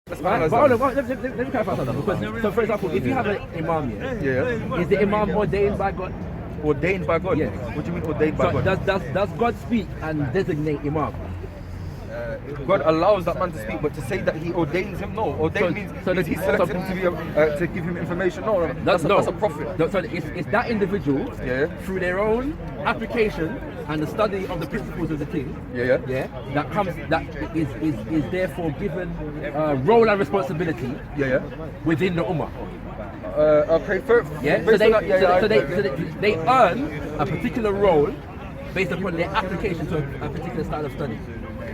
Right? But let me clarify something. Because, so for example, if you have an imam, is the imam ordained by God? Ordained by God? Yeah. What do you mean ordained by God? Does God speak and designate imam? God allows that man to speak, but to say that he ordains him, no. Ordain means he selects him to give him information. No. That's a prophet. No, so it's that individual through their own application and the study of the principles of the thing, that is therefore given role and responsibility within the ummah. Okay, so they earn a particular role based upon their application to a particular style of study.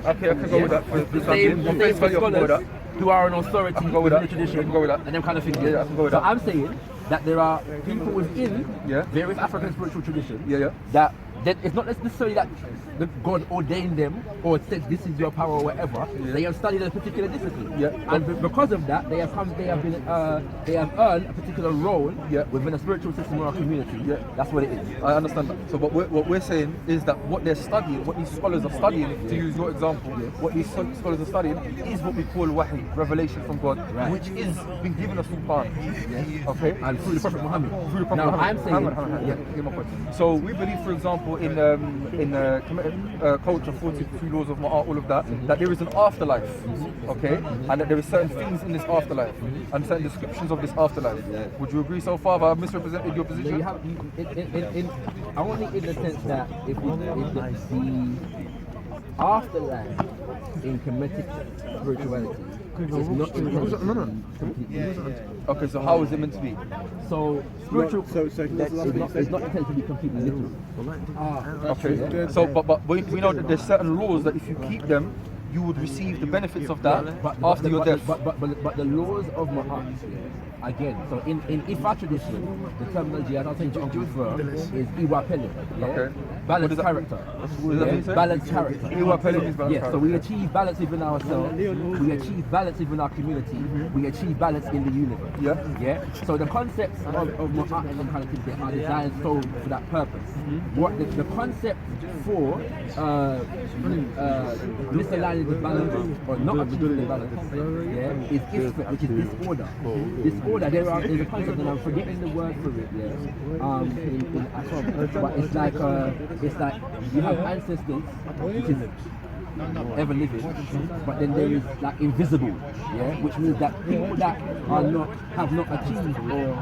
Okay, I can go with that. The same for scholars who are an authority within the tradition and them kind of things. Yeah, I can go with so that. I'm saying that there are people within various African spiritual traditions that it's not necessarily that God ordained them or said this is your power or whatever. They have studied a particular discipline, and because of that, they have earned a particular role within a spiritual system or a community. That's what it is. I understand that. So, but what we're saying is that what they're studying, what these scholars are studying, to use your example, what these scholars are studying is what we call wahi, revelation from God, which is being given us through Quran. Okay, and through the Prophet Muhammad. I'm saying, so we believe, for example, in culture, 43 laws of Ma'at, all of that, that there is an afterlife, okay, and that there are certain things in this afterlife and certain descriptions of this afterlife. Would you agree so far? Have I misrepresented your position? You have, only in the sense that if the afterlife in Kemetic spirituality is not completely. Okay, so how is it meant to be? So spiritual, it's not intended to be completely literal. Okay, so but we know that there's certain laws that if you keep them, you would receive the benefits of that after your death. But the laws of Ma'at, again, so in Ifa tradition, the terminology I don't think you can refer is Iwa Pele. Okay. Balanced character. Balanced character. Iwa Pele is balanced character. So we achieve balance within ourselves, we achieve balance within our community, we achieve balance in the universe. So the concepts of Ma'at and them kind of things are designed so for that purpose. What the concept for misaligning the balance or not achieving the balance is isfat, which is disorder. Disorder, there's a concept and I'm forgetting the word for it, in Ashab, but it's like you have ancestors, which is ever living, but then there is like invisible, which means that people that have not achieved or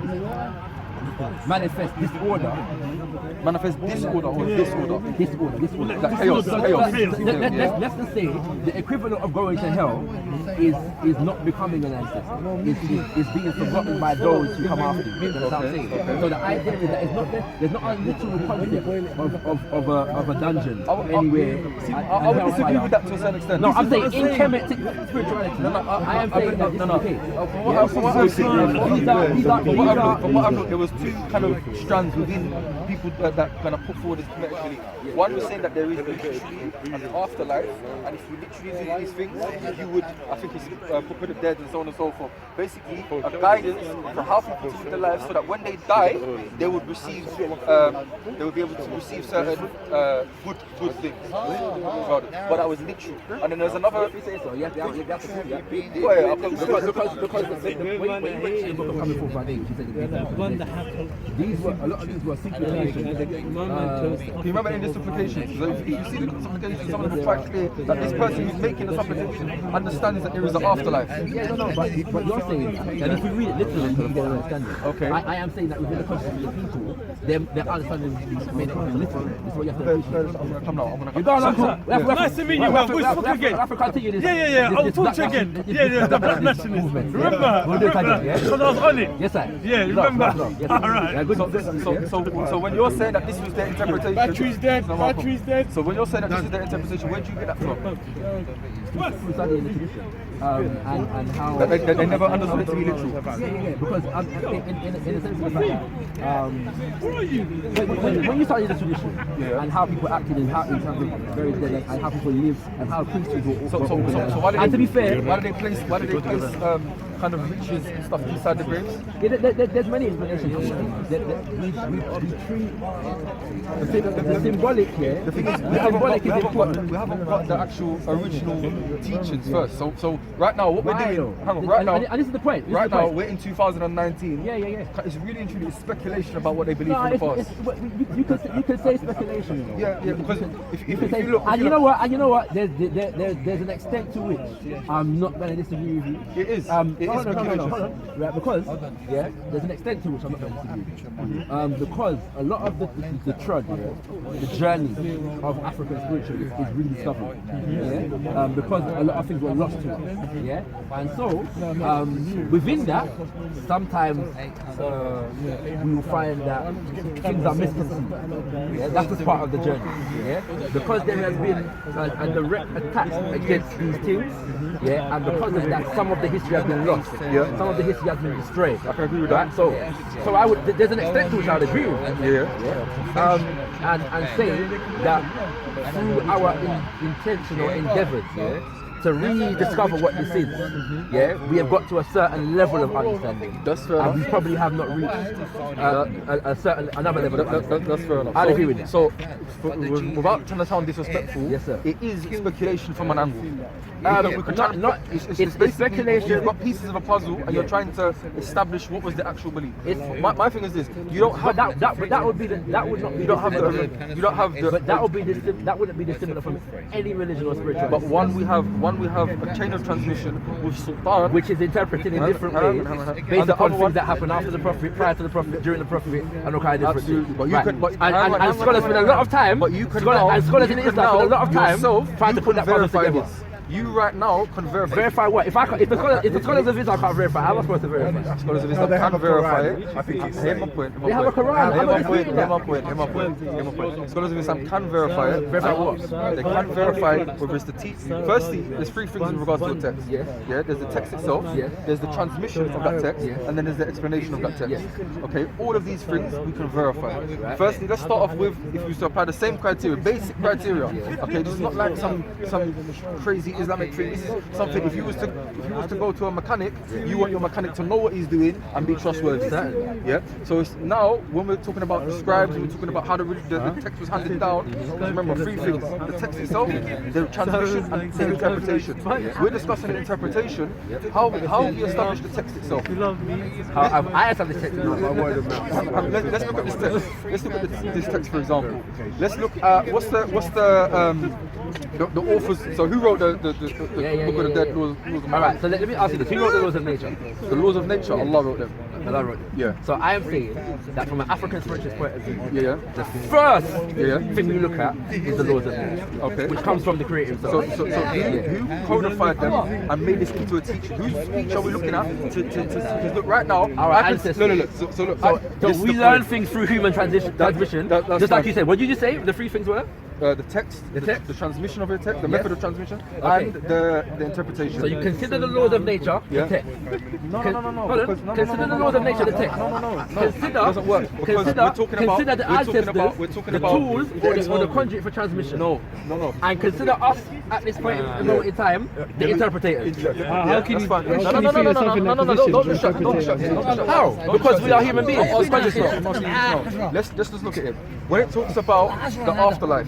manifest disorder or disorder. Like chaos. Let's just say the equivalent of going to hell is not becoming an ancestor. Is being forgotten by those who come after you. That's what I'm saying. So the idea is that there's not a literal concept of a dungeon anywhere. I would disagree with that to a certain extent. No, I'm saying in Kemetic spirituality. I am saying that this is the case. There was two kind of strands within people that kind of put forward this Kemetic belief. One was saying that there is literally an afterlife, and if you literally do these things, you would, I think it's put to dead and so on and so forth. Basically, a guidance for how people to live their lives so that when they die, they would receive, they would be able to receive certain good things. But that was literal. And then there's another. If you say so, you have to because the way you were coming from Friday, she said a lot of these were simplifications. Can you remember in the supplications? So if you see the supplications, some of them are quite clear that this person who's making the supplication understands that there is an afterlife. But you're saying, and if you read it literally, you get an understanding. Okay. I am saying that within the context of the people, their understanding is made up literally. That's what you have to appreciate. Come now, I'm gonna come. Nice to meet you, man. We'll talk again. I have to continue this. Yeah. I'll talk to you again. Yeah, the black nationalism. Remember? Because I was on it. Yes, sir. Yeah, remember? All right. So when you're saying that this was their interpretation, battery's dead. So when you're saying that this is their interpretation, where do you get that from? Studying the tradition and how they never understood it to be literal. Yeah. Because in a sense of the fact that when you study the tradition and how people acted in terms of very dead and how people lived and how priesthoods were So why did and to be fair, why did they place kind of riches and stuff inside the graves? There's many explanations. We treat the symbolic here. The thing is, we haven't got the actual original teachings first. So Right now, what we're Why doing, though? hang on, right now, And this is the point. This is right the now, point. we're in 2019. Yeah. It's really and truly it's speculation about what they believe No, in the past. you could say speculation. You know? Yeah, because if You could say, you look, and you know what? There's an extent to which I'm not going to disagree with you. It is. It is Hold on. speculation. Right, because there's an extent to which I'm not going to disagree with you. Because a lot of the trud, the journey of African spiritualism is really stubborn. Yeah? Because a lot of things were lost to us. Yeah, and so within that, sometimes we will find that things are misconceived. Yeah, that's just part of the journey. Yeah, because there has been a direct attack against these things. Yeah, and because of that, some of the history has been lost. Yeah, some of the history has been destroyed. I can agree with that. So I would. There's an extent to which I would agree with. And say that through our intentional endeavours, to rediscover what this is, we have got to a certain level of understanding. That's fair and enough. we probably have not reached another level of understanding. That's fair enough. I'll agree with that. So, without trying to sound disrespectful, Yes, sir. it is speculation from an angle. It's it's speculation. You've got pieces of a puzzle, and you're trying to establish what was the actual belief. My thing is this: you don't have But that would not be you don't have the but that wouldn't be dissimilar from any religion or spiritual. But one we have a chain of transmission with Sultan, which is interpreted in different ways based upon things that happen after the Prophet, prior to the Prophet, during the Prophet, and all kind of different things. But you can, and scholars spend a lot of time. But you can scholars in Islam spend a lot of time trying to put that puzzle verify together. this. You right now can verify. Verify what? If the scholars of Islam can't verify, how am I supposed to verify? Scholars of Islam can verify it. I think hear my point. They have a Quran. Hear my point. Scholars of Islam can verify it. Verify what? They can verify whether it's the text. Firstly, there's three things in regards to the text. Yes. Yeah. There's the text itself. Yes. There's the transmission of that text, and then there's the explanation of that text. Yes. Okay. All of these things we can verify. Firstly, let's start off with if you was to apply the same criteria, basic criteria. Okay. This is not like some crazy Islamic thing. This is something. If you was to go to a mechanic, you want your mechanic to know what he's doing and be trustworthy. Yeah. So it's now when we're talking about the scribes, we're talking about how the text was handed down. Remember three things: the text itself, the transmission, and the interpretation. We're discussing the interpretation. How we establish the text itself. I established it. Let's look at this text. Let's look at this text, for example. Let's look at what's the authors. So who wrote the Book of the Dead Laws of All right. So let me ask you this: who wrote the laws of nature? The laws of nature, Allah wrote them. Allah wrote them. Yeah. So I am saying that from an African spiritualist point of view, Yeah. the first thing we look at is the laws of nature, Okay. which comes from the Creator himself. So who codified them and made this into a teaching? Whose speech are we looking at? Because look, right now, Our ancestors. Look. So look. So this is we the learn point. things through human transmission, that's just like fine. you said. What did you just say? The three things were? The text, The text? the transmission of the text, the Yes. method of transmission, Okay. and the interpretation. So you consider the laws of nature, Yeah. the text. No. Hold on. because- no, Consider no, the laws of nature, the text. No. Consider, It doesn't work. Because consider, we're talking about, consider the we're talking ancestors, about, we're talking the about tools, or the conduit for transmission. No. And consider us at this point in time, the interpreters. How can That's you fine. how can you feel yourself in that position? Don't distract. How? Because we are human beings. No, Let's just look at it. When it talks about the afterlife,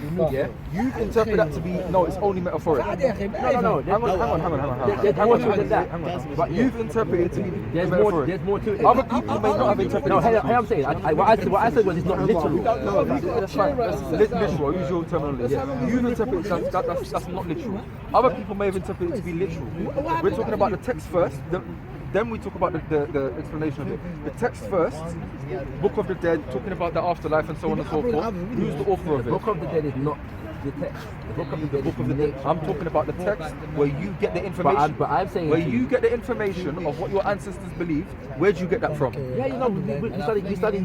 you interpret that to be it's only metaphoric. No. Hang on. There's more to it than that. But you've interpreted it to be There's metaphoric. more to it. Other people may not have interpreted No, it. hey, I'm saying, what I said was it's not literal. No, that's fine. Literal. Use your terminology. You've interpreted that's not literal. Other people may have interpreted it to be literal. We're talking about the text first. Then we talk about the explanation of it. The text first, Book of the Dead, talking about the afterlife and so on and so forth. Who's the author of The it? Book of the Dead is not the text. The Book of the Dead is nature. I'm talking about the text where you get the information. But I'm saying where you get the information of what your ancestors believed. Where'd you get that from? Yeah, you know, we study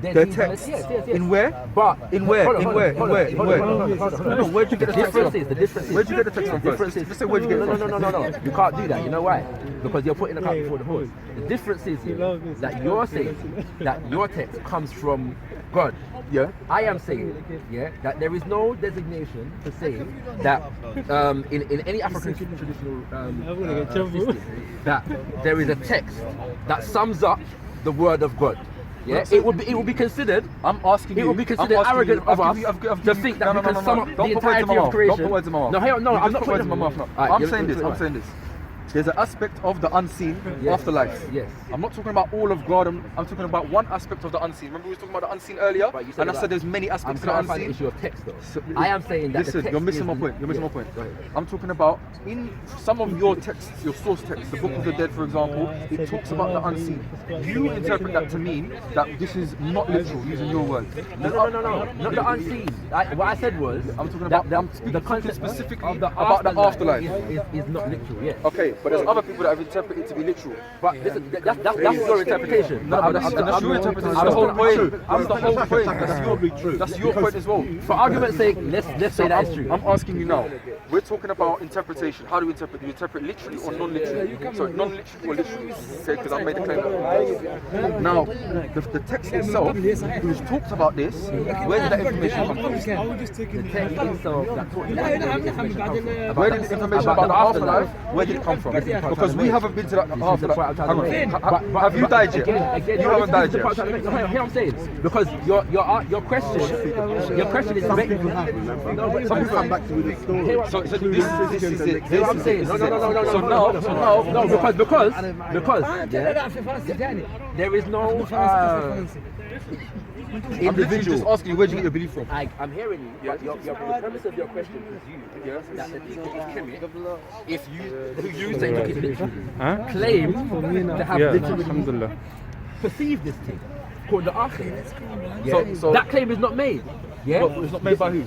The text. Yes. In where? But In where? Hold on, In hold where? on, In hold where? on, In hold where? on, hold on. No, where'd you get the text from? The difference is. Where'd you get the text from first? Just say where'd you get it from? No. You can't do that. You know why? Because you're putting the cart before the horse. The difference is that you're saying that your text comes from God. Yeah. I am saying, that there is no designation to say that in any African traditional system, that there is a text that sums up the word of God. Yeah, it will be considered. I'm asking you. It will be considered arrogant of us to think that we can sum up the entirety of creation. Don't put words in my mouth. No, I'm not put words putting in my mouth. Alright, I'm saying this. there's an aspect of the unseen afterlife. Yes. I'm not talking about all of God. I'm talking about one aspect of the unseen. Remember we were talking about the unseen earlier, and I said there's many aspects of the unseen. The issue of text, though. So, I am saying that. Listen, you're missing my point. You're missing my point. I'm talking about in some of your texts, your source text, the Book of the Dead, for example, it talks about the unseen. You interpret that to mean that this is not literal, using your words. No, not the unseen. What I said was, I'm talking about the concept specifically of the about the afterlife. Is not literal, yes. Okay, but there's other people that have interpreted it to be literal. But that's your interpretation. That's your interpretation. That's the whole point. That's the whole point. That's your point as well. For argument's sake, let's say that is true. I'm asking you now. We're talking about interpretation. How do you interpret? Do you interpret literally or non-literally? Sorry, non-literally or literally? Okay, because I made the claim. Now, the text itself, which talks about this, where did that information come from? The text itself that talks about Where did the information about the afterlife? Where did it come from? Because we haven't been to that afterlife. Hang on. Have you died yet? You haven't died yet. Hear what I'm saying? Because your question is Some people come back to the story. So this is it. Hear what I'm saying? No, because there is no I'm literally just asking you, where do you get your belief from? I'm hearing you, but the premise of your question is that the people of Kemet, if you say took it literally, claim to have literally perceived this thing called the Akhir. So that claim is not made. Yeah, it's not made by who?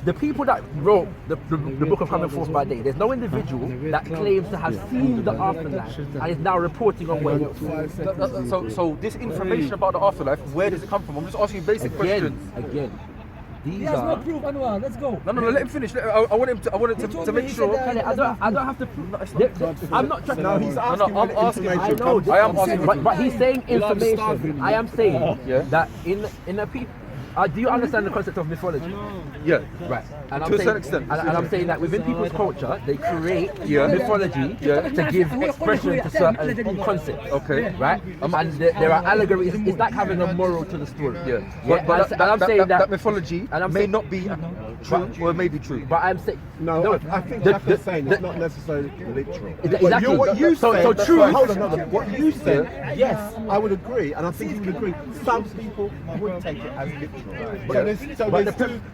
The people that wrote the Book of Coming Forth by Day, there's no individual that claims to have seen the afterlife and is now reporting on where it's So this information about the afterlife, where does it come from? I'm just asking you basic questions. Again. He has no proof, Anwar. Let's go. No, let him finish. I want him to make sure. I don't have to prove. I'm not trying. No, he's asking. I'm asking. I know. I am asking. But he's saying information. I am saying that in a people. Do you understand the concept of mythology? Yeah. Right. And To a certain extent. And I'm saying that within people's culture, they create mythology to give expression to certain concepts. Okay. Right? And there are allegories. It's like having a moral to the story. Yeah. But I'm saying that mythology may not be true or may be true. But I'm saying No, I think that's what saying. It's not necessarily literal. Exactly. What you said. So true. Hold on. What you said. Yes, I would agree, and I think you would agree. Some people would take it as literal. But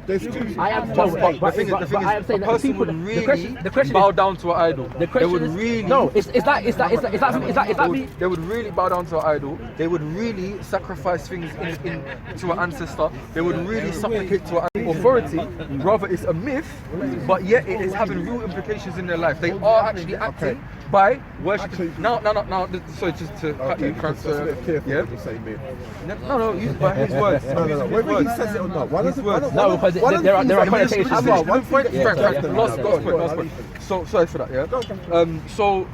there's two. I am The thing is, I am saying a that person people. would really The question bow is, down to an idol. The question they would is, really no. Is that me? They would really bow down to an idol. They would really sacrifice things to an ancestor. They would really supplicate to an authority. Rather, it's a myth, but yet it is having real implications in their life. They are actually acting by worshiping. Now. Sorry, just to cut you. Careful to say myth. No. Use by his words. No. Whether he says it or not. No, because there are connotations. Last point. So sorry for that. Yeah. So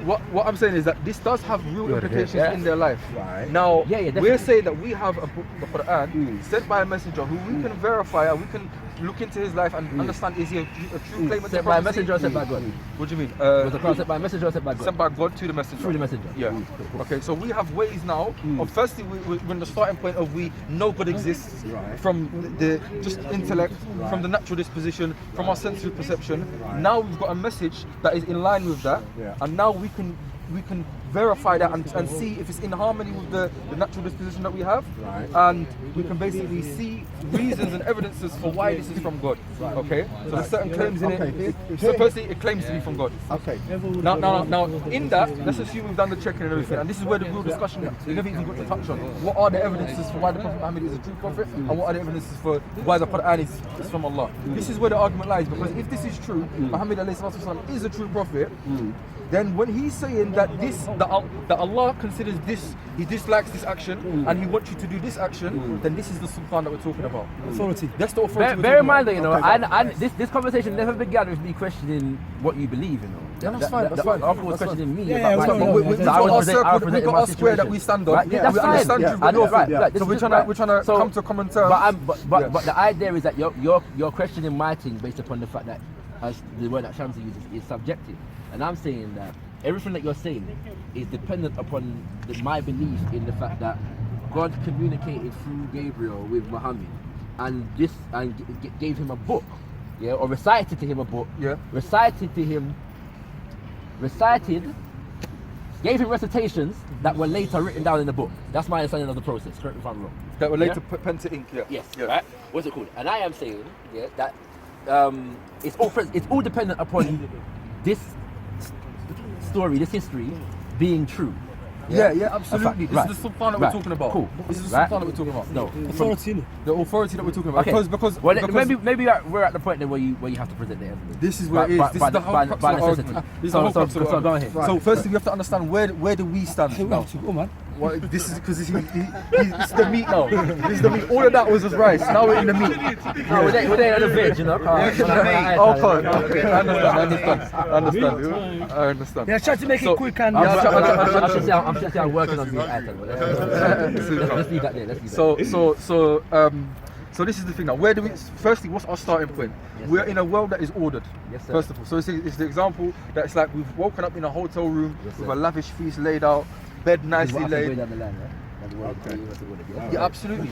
what I'm saying is that this does have real implications in their life. Right. Now definitely. we're saying that we have a book, the Quran, sent by a messenger who we can verify and we can look into his life and understand, is he a true claimant? Sent by a messenger or sent by God? What do you mean? Was the Quran sent by a messenger or sent by God? Sent by God to the messenger. Through the messenger. Yeah. Okay, so we have ways now of firstly we're in the starting point of we know God exists from the just intellect, from the natural disposition, from our sensory perception. Now we've got a message that is in line with that, and now we can verify that and see if it's in harmony with the natural disposition that we have, and we can basically see reasons and evidences for why this is from God. Okay, so there's certain claims in it. So firstly, it claims to be from God. Okay. Now, in that, let's assume we've done the checking and everything, and this is where the real discussion we never even got to touch on. What are the evidences for why the Prophet Muhammad is a true prophet, and what are the evidences for why the Quran is from Allah? This is where the argument lies, because if this is true, Muhammad is a true prophet, then when he's saying that that Allah considers this, he dislikes this action, and he wants you to do this action, then this is the sultan that we're talking about. Authority. That's the authority. Bear in mind that, and this conversation never began with me questioning what you believe, Yeah, that's fine. After was questioning me. We've got our square that we stand on. Right? Yeah, we understand you. So we're trying to come to common terms. But the idea is that you're questioning my thing based upon the fact that, as the word that Shamsi uses, is subjective. And I'm saying that everything that you're saying is dependent upon my belief in the fact that God communicated through Gabriel with Muhammad and gave him a book, or recited to him a book, recited to him recited, gave him recitations that were later written down in the book. That's my understanding of the process. Correct me if I'm wrong. That were later put pen to ink. Yeah. Yes. Yeah. Right. What's it called? And I am saying, yeah, that it's all dependent upon this story, this history being true. Yeah, absolutely. This is the sultan that we're talking about. Cool. This is the sultan that we're talking about. No. Authority. The authority that we're talking about. Okay. Because maybe we're at the point then where you have to present the evidence. this is where it is. This is the whole crux of the argument. This is the whole crux of the So go ahead. argument. So firstly, we have to understand where do we stand now. Go, man. Well, this is because this is the meat now. This is the meat. All of that was just rice. Now we're in the meat. No, we're there at the veg, you know. Okay. I understand. Yeah, try to make it quick and. I'm just saying I'm working on the item. Let's leave that there. Let's leave that. So this is the thing now. Where do we? Firstly, what's our starting point? Yes, We're in a world that is ordered. Yes, sir. First of all, so it's the example that it's like we've woken up in a hotel room Yes, with sir. a lavish feast laid out, bed nicely laid. Yeah, absolutely.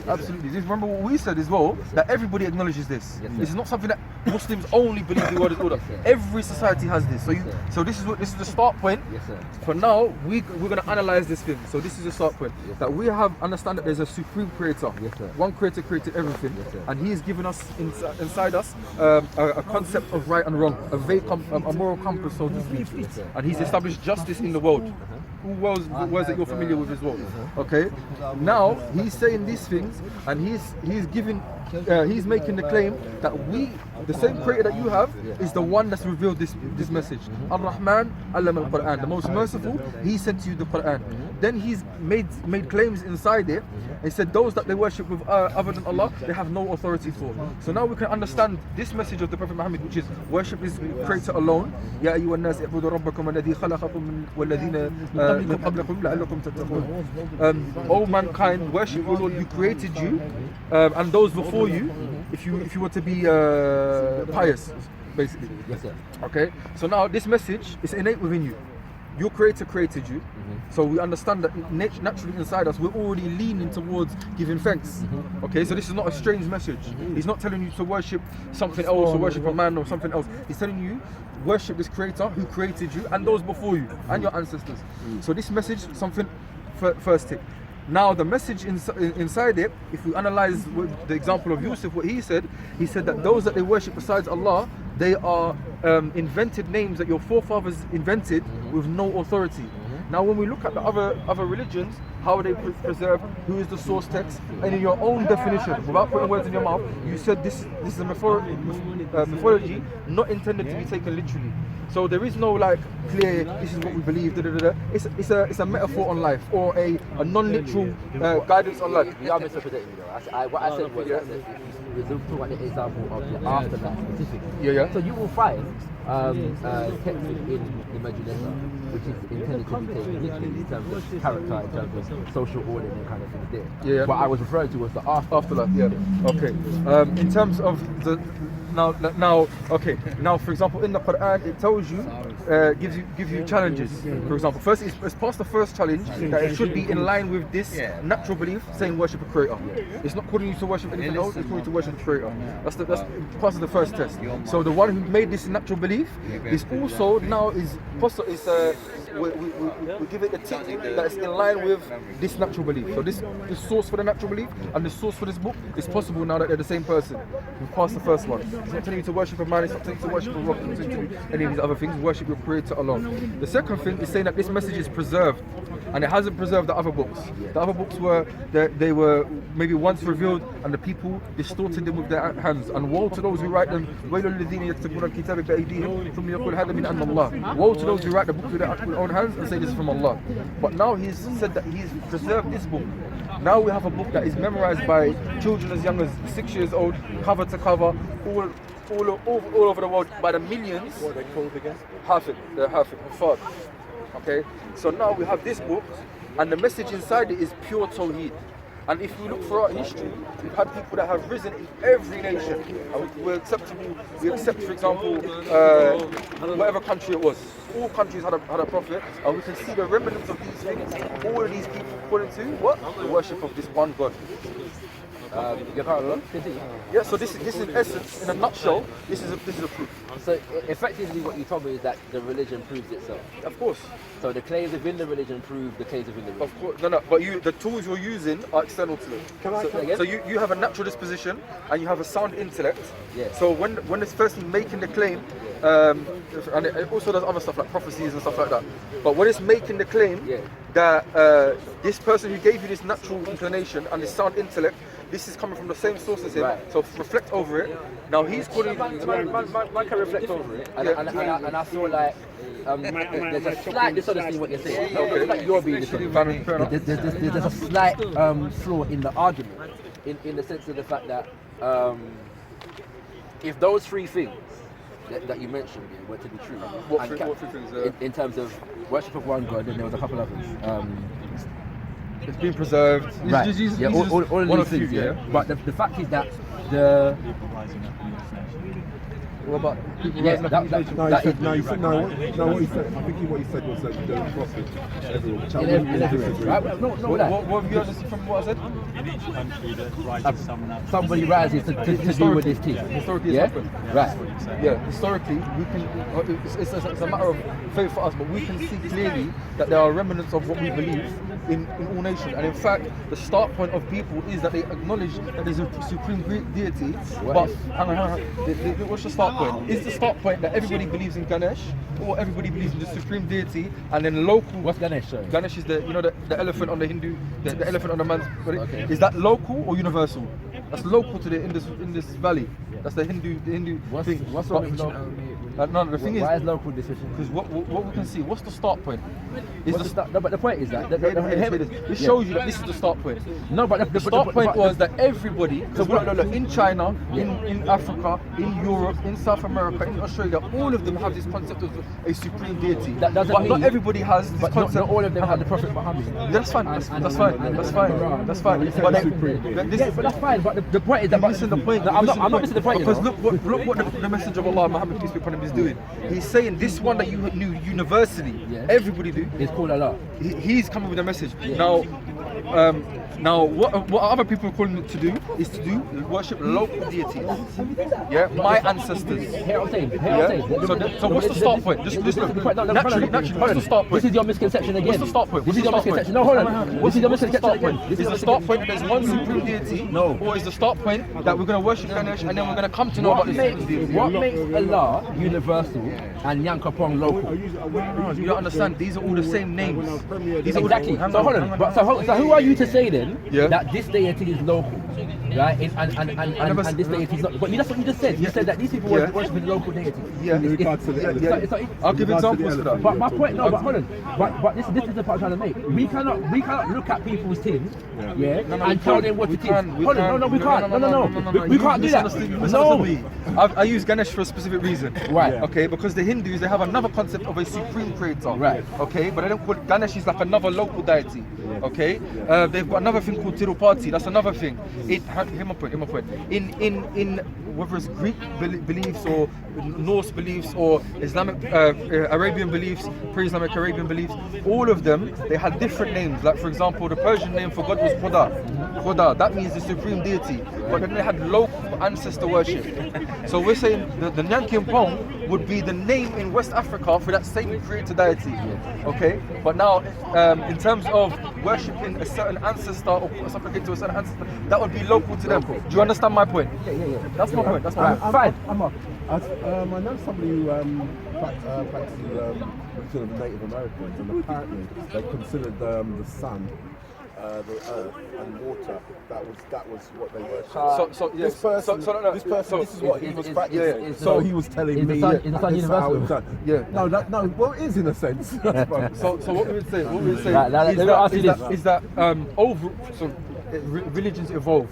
Just remember what we said as well, that everybody acknowledges this. Yes, This is not something that Muslims only believe the word is order. Yes, sir. Every society has this. So Yes, sir. this is the start point. Yes, sir. For now, we're going to analyze this thing. So this is the start point. Yes, That we have understand that there's a supreme creator. Yes, sir. One creator created everything, Yes, sir. and he has given us inside us a concept of right and wrong, a moral compass, so to speak. Yes, sir. And he's established justice in the world. Who words that you're familiar with as well? Okay. Now he's saying these things, and he's giving. He's making the claim that the same creator that you have, is the one that's revealed this message. Ar-Rahman allama al-Quran, the most merciful, he sent you the Quran. Then he's made claims inside it. He said those that they worship with other than Allah, they have no authority for. So now we can understand this message of the Prophet Muhammad, which is worship this creator alone. Ya ayyuhan nas i'budu rabbakum alladhi khalaqakum walladhina min qablikum la'allakum tattaqun. O mankind, worship your Lord who created you, and those before you, if you were to be pious, basically. Yes, sir. Okay, so now this message is innate within you. Your creator created you, so we understand that naturally inside us we're already leaning towards giving thanks. Okay, so this is not a strange message. He's not telling you to worship something else or worship a man or something else. He's telling you worship this creator who created you and those before you and your ancestors. So this message, something first tip. Now the message inside it, if we analyze the example of Yusuf, what he said that those that they worship besides Allah, they are invented names that your forefathers invented with no authority. Now when we look at the other religions, how are they preserved, who is the source text, and in your own definition, without putting words in your mouth, you said this is a mythology not intended to be taken literally. So there is no like clear, this is what we believe, It's a metaphor on life, or a non-literal guidance on life. You are misrepresenting me though. What I said was that we're talking about the example of the afterlife specifically. Yeah. So you will find text in the Majulessa, which is intended to be taken literally in terms of character, in terms of social order and kind of things there. Yeah. What I was referring to was the afterlife. Yeah. Okay. In terms of the now, for example, in the Quran, it tells you, gives you challenges. For example, first it's past the first challenge that it should be in line with this natural belief, saying worship a creator. It's not calling you to worship anything else. It's calling you to worship the creator. That's part of the first test. So the one who made this natural belief is also now is possible. We give it a tick that is in line with this natural belief. So this source for the natural belief and the source for this book is possible now that they're the same person. We've passed the first one. It's not telling you to worship a man, it's not telling you to worship a rock, it's not telling you to do any of these other things. Worship your creator alone. The second thing is saying that this message is preserved, and it hasn't preserved the other books. The other books they were maybe once revealed and the people distorted them with their hands. And woe to those who write them. Woe to those who write the book with their own hands and say this is from Allah. But now he's said that he's preserved this book. Now we have a book that is memorized by children as young as 6 years old, cover to cover, all over the world by the millions. What are they called again? They're Hafid. Okay, so now we have this book, and the message inside it is pure Tawheed. And if we look throughout history, we've had people that have risen in every nation. And we accept, for example, whatever country it was. All countries had a prophet, and we can see the remnants of these things. All of these people fall into what? The worship of this one God. You can't remember? Continue. Yeah, so this is in essence, in a nutshell, this is a proof. So effectively what you told me is that the religion proves itself. Of course. So the claims within the religion prove the claims within the religion. Of course, no, but the tools you're using are external to it. So you have a natural disposition and you have a sound intellect. Yeah. So when it's firstly making the claim, and it also does other stuff like prophecies and stuff like that. But when it's making the claim that this person who gave you this natural inclination and this sound intellect, this is coming from the same source as him. Right. So reflect over it. Now he's calling. Man can reflect over it, and I feel like there's a slight dishonesty in what you're saying. No, it's like you're being dishonest. There's a slight flaw in the argument, in the sense of the fact that if those three things that you mentioned were to be true, What three things? in terms of worship of one God, and there was a couple others. It's been preserved. Right. Yeah, all one of of these few, things. Yeah. But the fact is that the What about people yeah, rising up in nation? What he said, I think what he said was that the prophet everyone. in everywhere, right? No, What have you understood from what I said? In each country that rises someone up. somebody rises to do with this team. Historically, Yeah, it's happened. right. Yeah, historically, we can. It's a matter of faith for us, but we can see clearly that there are remnants of what we believe in all nations. And in fact, the start point of people is that they acknowledge that there's a supreme deity. But hang on. What's the start point? Is the start point that everybody believes in Ganesh, or everybody believes in the supreme deity, and then local? What's Ganesh? Sorry? Ganesh is the elephant on the Hindu, the elephant on the man's body. Okay. Is that local or universal? That's local to the in this valley. That's the Hindu thing. What's wrong with local? No, the thing Why is, is local decision? because what we can see, what's the start point? Is What's the start? No, but the point is that this shows you that this is the start point. No, but The start point was that everybody, because look, in China, in Africa, in Europe, in South America, in Australia, all of them have this concept of a supreme deity. That doesn't but mean- not everybody has this But concept. not all of them have the Prophet Muhammad. That's fine. That's fine. That's fine. But But that's fine. But the point is that. missing the point. I'm not missing the point. Because look what the message of Allah, Muhammad peace be upon him, is doing. He's saying this one that you knew universally, everybody do. It's called Allah. He's coming with a message. Now, what other people are calling it to do is to worship local deities. Yeah, my ancestors. Here I'm saying. So what's the start point? Just look. Naturally, what's the start point? This is your misconception again. What's the start point? This is your misconception. No, hold on. This is your misconception again. Is the start point that there's one supreme deity? No. Or is the start point that we're going to worship Ganesh and then we're going to come to know about this deity? What makes Allah universal and Yankapong local? You don't understand, these are all the same names. These are all Exactly. So hold on. So who are you to say then that this deity is local, right? And this deity is not. But that's what you just said. You said that these people were worshiping local deities. I'll give examples to that. But my point, no, but hold on. But this is the point I'm trying to make. We cannot look at people's things, and tell them what it is. Hold on, no, we can't. No. We can't do that. No. I use Ganesh for a specific reason. Right. Okay, because the Hindus, they have another concept of a supreme creator. Right. Okay, but they don't call it Ganesh is like another local deity. Okay. They've got another thing called Tirupati. That's another thing. Hear my point. In whether it's Greek beliefs or Norse beliefs or Islamic Arabian beliefs, pre-Islamic Arabian beliefs, all of them, they had different names. Like for example, the Persian name for God was Khuda. That means the supreme deity. But then they had local ancestor worship. So we're saying the Nyankin Pong would be the name in West Africa for that same creator deity. Okay? But now, in terms of worshipping a certain ancestor or supplicating to a certain ancestor, that would be local to them. Do you understand my point? Yeah. That's my point. Fine. I know somebody who practices sort of Native Americans, and apparently they considered the sun, the earth, and water. That was what they worshipped. This person, this is what he was practicing. So he was telling me. Is the sun universal? No. Well, it is in a sense. So what we would say is that religions evolve,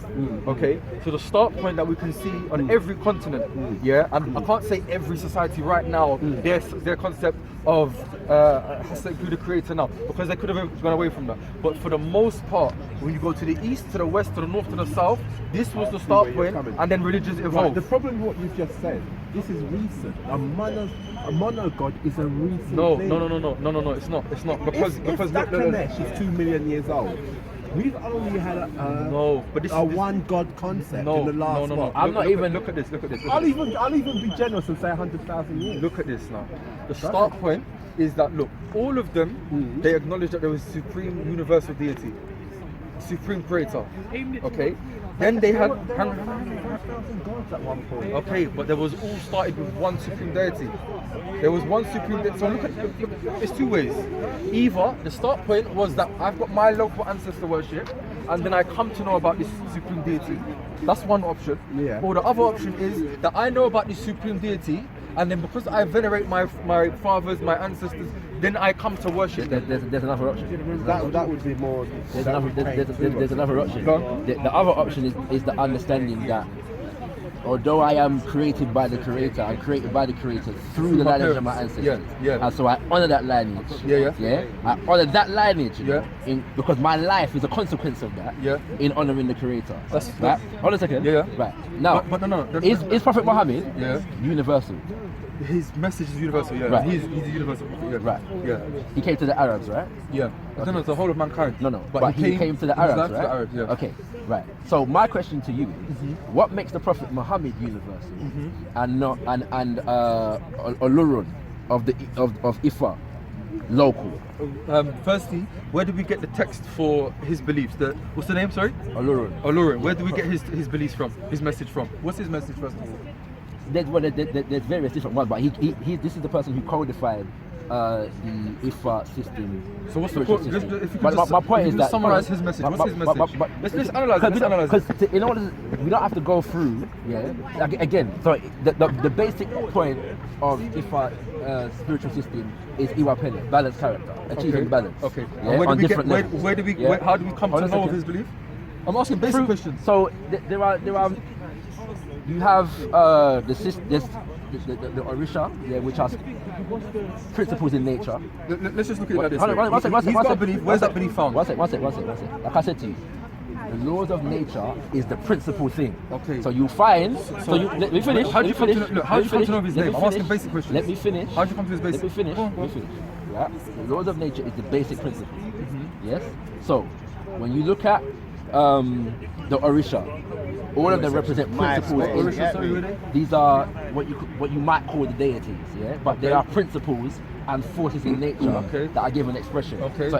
okay? So the start point that we can see on every continent, and I can't say every society right now, their concept of has to include the creator now, because they could have gone away from that. But for the most part, when you go to the east, to the west, to the north, to the south, this was the start point, and then religions evolve. The problem with what you've just said, this is recent. A monogod is a recent thing. No, it's not. Because that Ganesh is 2 million years old. We've only had No, but this a is one God concept no, in the last. no. what? I'm not even- Look at this. Look at this. I'll even be generous and say 100,000 years. Look at this now. The start point is that look, all of them they acknowledge that there was supreme universal deity, supreme creator. Okay. Then they had 5,000 gods at one point. okay, but there was all started with one supreme deity. There was one supreme deity. So look, it's two ways. Either the start point was that I've got my local ancestor worship, and then I come to know about this supreme deity. That's one option. Yeah. Or the other option is that I know about this supreme deity, and then because I venerate my fathers, my ancestors, then I come to worship them. There's another option. That would be more. There's another option. Go on. The other option is the understanding that although I am created by the Creator, I'm created by the Creator through the my lineage of my parents. ancestors. Yeah. And so I honor that lineage. Yeah. I honor that lineage. Yeah. Because my life is a consequence of that. Yeah. In honoring the Creator. That's- right. Hold on a second. Yeah. Right. Now, But no. is Prophet Muhammad Yeah. universal? His message is universal. Yeah. Right. He's a universal prophet. Yeah. Right. Yeah. He came to the Arabs, right? Yeah. No, the whole of mankind. No. But he came to the he was Arabs, life to right? the Arabs, yeah. Okay, right. So my question to you is, what makes the Prophet Muhammad universal and not Olurun of Ifa local? Firstly, where did we get the text for his beliefs? What's the name? Sorry. Olurun. Where do we get his beliefs from? His message from? What's his message first of all? There's various different ones, but this is the person who codified the Ifa system. So what's the spiritual point? system. If you But could just, my point if is you that just summarize his message. What's his message? Let's analyze it. Let's analyze it. Because in order, we don't have to go through. Yeah. Again, so the basic point of Ifa spiritual system is Iwa Pele, balanced character, achieving balance. Okay. Yeah, And on different levels. How do we come Hold to on a know of second. his belief? I'm asking basic questions. So there are you have the Orisha, yeah, which has principles in nature. Let's just look at it like this. Hold on, one second. He's got a belief. Where's that belief found? One second. Like I said to you, the laws of nature is the principal thing. Okay. So you find. Let me finish. How do you come to know? How do you come to know his name? I'm asking basic questions. Let me finish. How do you come to his basic? Let me finish. Go on, go on. Yeah. The laws of nature is the basic principle. Yes. So when you look at the Orisha, all of them represent principles. These are what you might call the deities, yeah. But they are principles and forces in nature that are given expression. Okay. So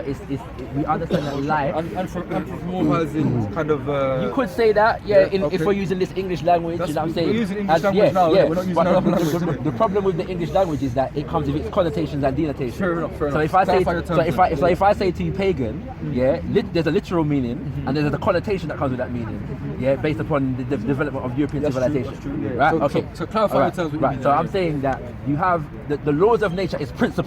we understand that life. And from anthropomorphizing kind of. You could say that, yeah. Yeah, If we're using this English language, you know what I'm saying. We're using English language now. Yeah. We're not using But another language. Isn't it? the problem with the English language is that it comes with its connotations and denotations. Fair enough. So if I say, Clarify your terms if I say to you pagan, yeah, there's a literal meaning and there's a connotation that comes with that meaning, yeah, based upon the development of European civilization. That's true, yeah. Right? So- Okay. so clarify All your terms, what you Right. mean So there, I'm yeah. saying that you have the laws of nature is principle.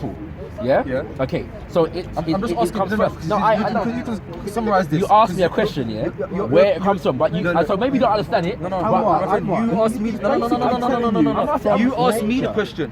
Yeah. Yeah. Okay. So I'm just asking. comes No, first. No, I know. You can summarize this. You asked me a question, yeah, where it comes from, but so maybe you don't understand it. No, but- my friend, you asked me. No. You asked me the question.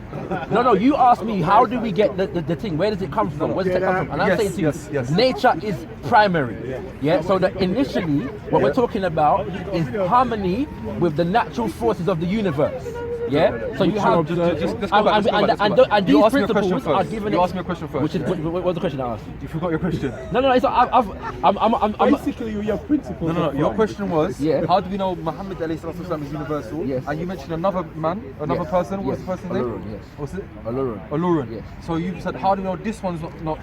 No, you asked me how do we get the thing? Where does it come from? Where does it come from? And I'm Yes, saying to you, yes. nature is primary. Yeah. So that initially, what we're talking about is harmony with the natural forces of the universe. Yeah. So you have Let's go back. and You these asked me a question principles are first. given. You asked me a question first. Which is what was the question I asked you? You forgot your question. No. It's I'm Basically, your principles. No. Your question was, Yeah. how do we know Muhammad alayhi salatu wasalam is universal? Yes. And you mentioned another man, another Yes. person. What's Yes. the person's name? Olurun, yes. What's it? Olurun. Olurun. Yes. So you said, how do we know this one's not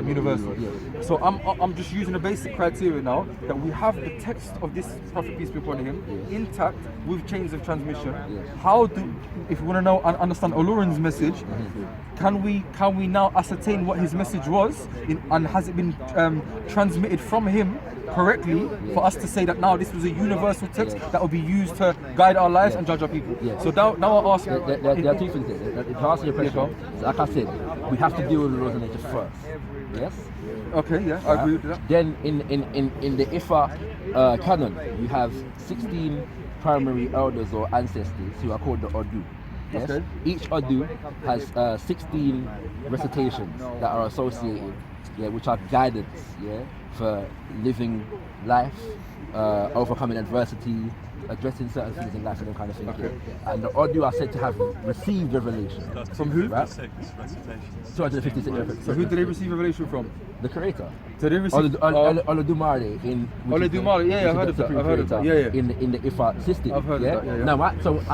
universal? Yes. So I'm just using a basic criteria now that we have the text of this Prophet peace be upon him intact with chains of transmission. Yes. How do, if we want to know and understand Olurun's message, can we now ascertain what his message was and has it been transmitted from him correctly for us to say that now this was a universal text that will be used to guide our lives and judge our people? Yes. So now I'll ask you. There are two things there. To answer your question, like I said, we have to deal with the laws of nature first. Yes. Okay, yeah, I agree with that. Then in the Ifa canon, you have 16 primary elders or ancestors who are called the Odu. Yes? Okay. Each Odu has 16 recitations that are associated, which are guidance, for living life, overcoming adversity, addressing certain things in life and them kind of thing. And the Odu are said to have received revelation. From who? Right? 256. So who did they receive revelation from? The creator. So they received Olodumare in. Olodumare, yeah, I've heard of that. I've heard of that. Yeah, yeah. In the Ifa system. I've heard of that. Yeah, yeah. Now, so